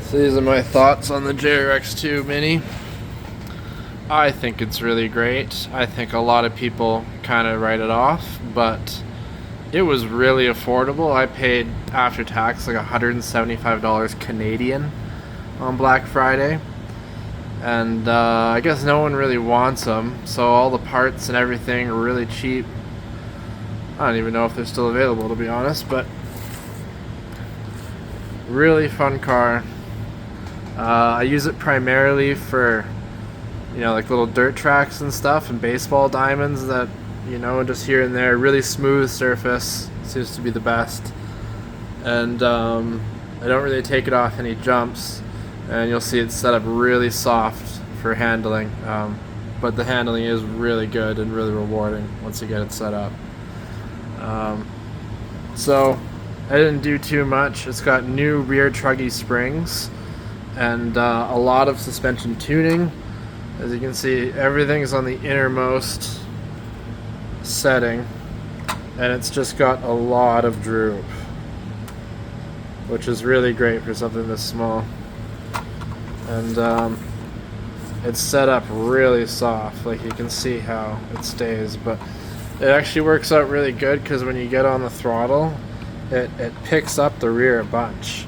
So these are my thoughts on the JRX2 Mini. I think it's really great. I think a lot of people kind of write it off, but it was really affordable. I paid after tax like $175 Canadian on Black Friday. And I guess no one really wants them, so all the parts and everything are really cheap. I don't even know if they're still available, to be honest, but really fun car. I use it primarily for, like little dirt tracks and stuff and baseball diamonds that, just here and there. Really smooth surface seems to be the best. And I don't really take it off any jumps, and you'll see it's set up really soft for handling. But the handling is really good and really rewarding once you get it set up. So I didn't do too much. It's got new rear truggy springs and a lot of suspension tuning. As you can see, everything's on the innermost setting, and it's just got a lot of droop, which is really great for something this small. And it's set up really soft, like you can see how it stays, but it actually works out really good because when you get on the throttle, it picks up the rear a bunch,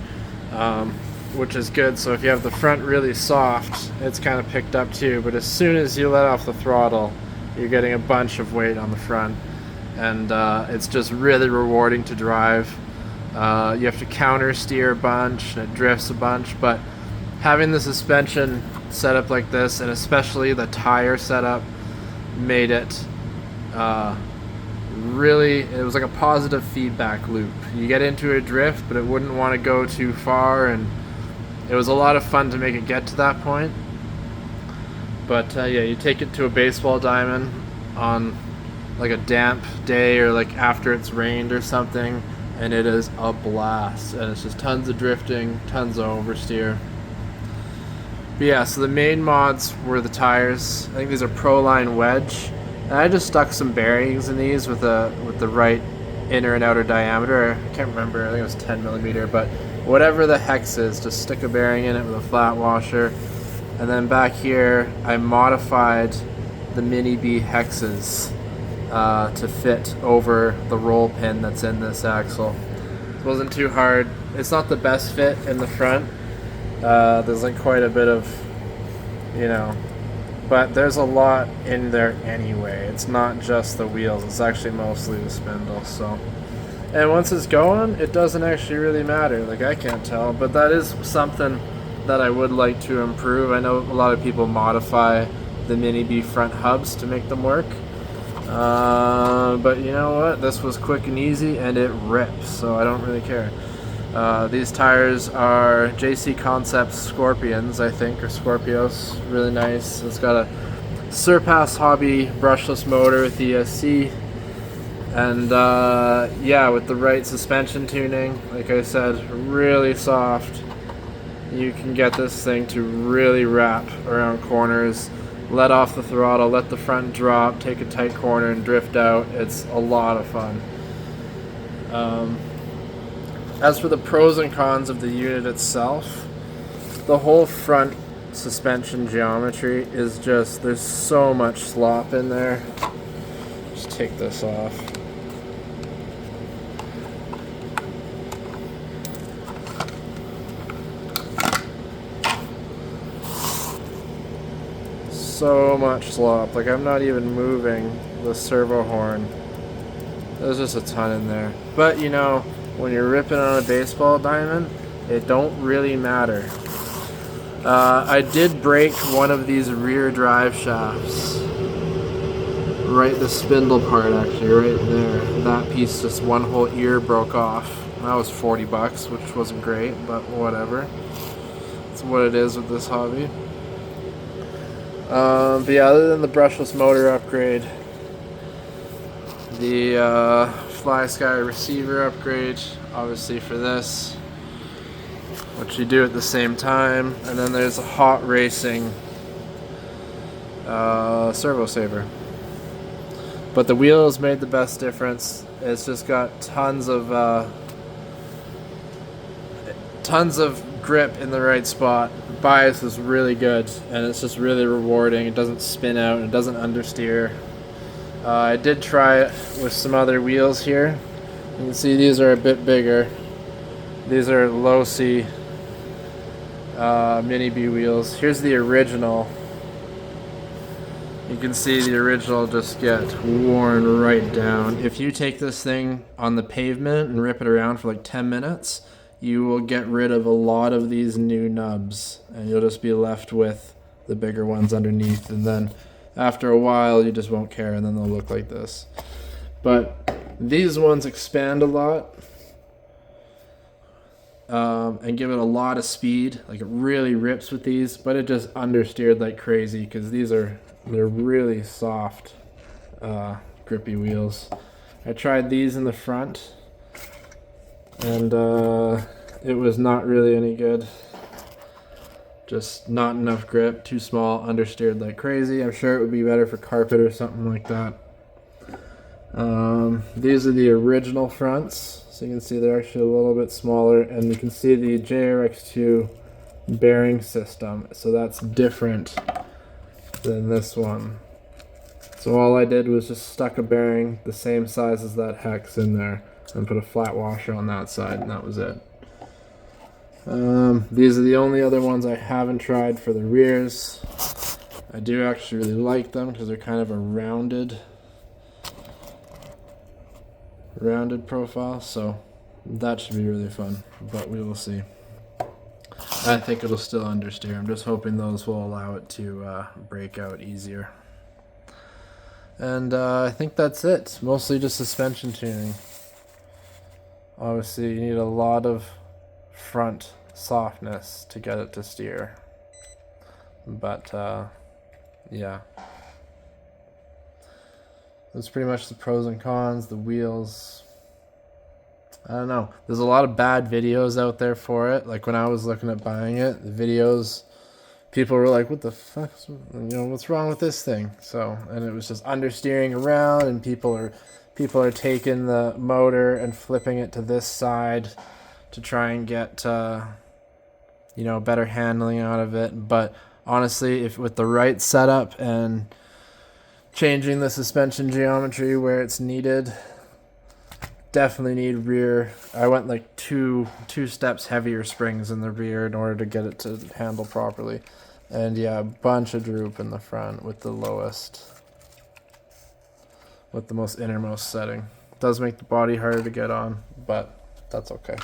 which is good. So if you have the front really soft, it's kind of picked up too, but as soon as you let off the throttle, you're getting a bunch of weight on the front, and it's just really rewarding to drive. You have to counter steer a bunch, and it drifts a bunch, but having the suspension set up like this, and especially the tire setup, made it it was like a positive feedback loop. You get into a drift, but it wouldn't want to go too far, and it was a lot of fun to make it get to that point. But yeah, you take it to a baseball diamond on like a damp day or like after it's rained or something, and it is a blast, and it's just tons of drifting, tons of oversteer. But yeah, so the main mods were the tires. I think these are Proline Wedge, and I just stuck some bearings in these with the right inner and outer diameter. I can't remember, I think it was 10 millimeter, but whatever the hex is, just stick a bearing in it with a flat washer. And then back here, I modified the Mini B hexes to fit over the roll pin that's in this axle. It wasn't too hard. It's not the best fit in the front. There's like quite a bit of, but there's a lot in there anyway. It's not just the wheels, it's actually mostly the spindle. So, and once it's going, it doesn't actually really matter. Like, I can't tell, but that is something that I would like to improve. I know a lot of people modify the Mini B front hubs to make them work, but you know what, this was quick and easy, and it rips, so I don't really care. These tires are JC Concepts Scorpions, I think, or Scorpios. Really nice. It's got a Surpass Hobby brushless motor with ESC, and yeah, with the right suspension tuning, like I said, really soft. You can get this thing to really wrap around corners, let off the throttle, let the front drop, take a tight corner and drift out. It's a lot of fun. As for the pros and cons of the unit itself, the whole front suspension geometry is just, there's so much slop in there. Just take this off. So much slop, like I'm not even moving the servo horn. There's just a ton in there. But when you're ripping on a baseball diamond, it don't really matter. I did break one of these rear drive shafts. Right, the spindle part actually, right there. That piece, just one whole ear broke off. That was $40, which wasn't great, but whatever. It's what it is with this hobby. But yeah, other than the brushless motor upgrade, the Fly Sky receiver upgrade, obviously for this, which you do at the same time, and then there's a hot racing servo saver. But the wheels made the best difference. It's just got tons of grip in the right spot. The bias is really good, and it's just really rewarding. It doesn't spin out, it doesn't understeer. I did try it with some other wheels here. You can see these are a bit bigger. These are Losi Mini B wheels. Here's the original. You can see the original just get worn right down. If you take this thing on the pavement and rip it around for like 10 minutes, you will get rid of a lot of these new nubs, and you'll just be left with the bigger ones underneath, and then after a while you just won't care, and then they'll look like this. But these ones expand a lot and give it a lot of speed. Like, it really rips with these, but it just understeered like crazy because they're really soft, grippy wheels. I tried these in the front, and it was not really any good. Just not enough grip, too small, understeered like crazy. I'm sure it would be better for carpet or something like that. These are the original fronts, so you can see they're actually a little bit smaller, and you can see the JRX2 bearing system, so that's different than this one. So all I did was just stuck a bearing the same size as that hex in there and put a flat washer on that side, and that was it. These are the only other ones I haven't tried for the rears. I do actually really like them because they're kind of a rounded profile, so that should be really fun, but we will see. I think it'll still understeer. I'm just hoping those will allow it to break out easier. And I think that's it. Mostly just suspension tuning. Obviously, you need a lot of front softness to get it to steer. But yeah. That's pretty much the pros and cons, the wheels. I don't know. There's a lot of bad videos out there for it. Like when I was looking at buying it, the videos, people were like, "What the fuck? What's wrong with this thing?" So, and it was just understeering around, and people are taking the motor and flipping it to this side to try and get better handling out of it. But honestly, if with the right setup and changing the suspension geometry where it's needed. Definitely need rear. I went like two steps heavier springs in the rear in order to get it to handle properly. And yeah, a bunch of droop in the front with the most innermost setting. It does make the body harder to get on, but that's okay.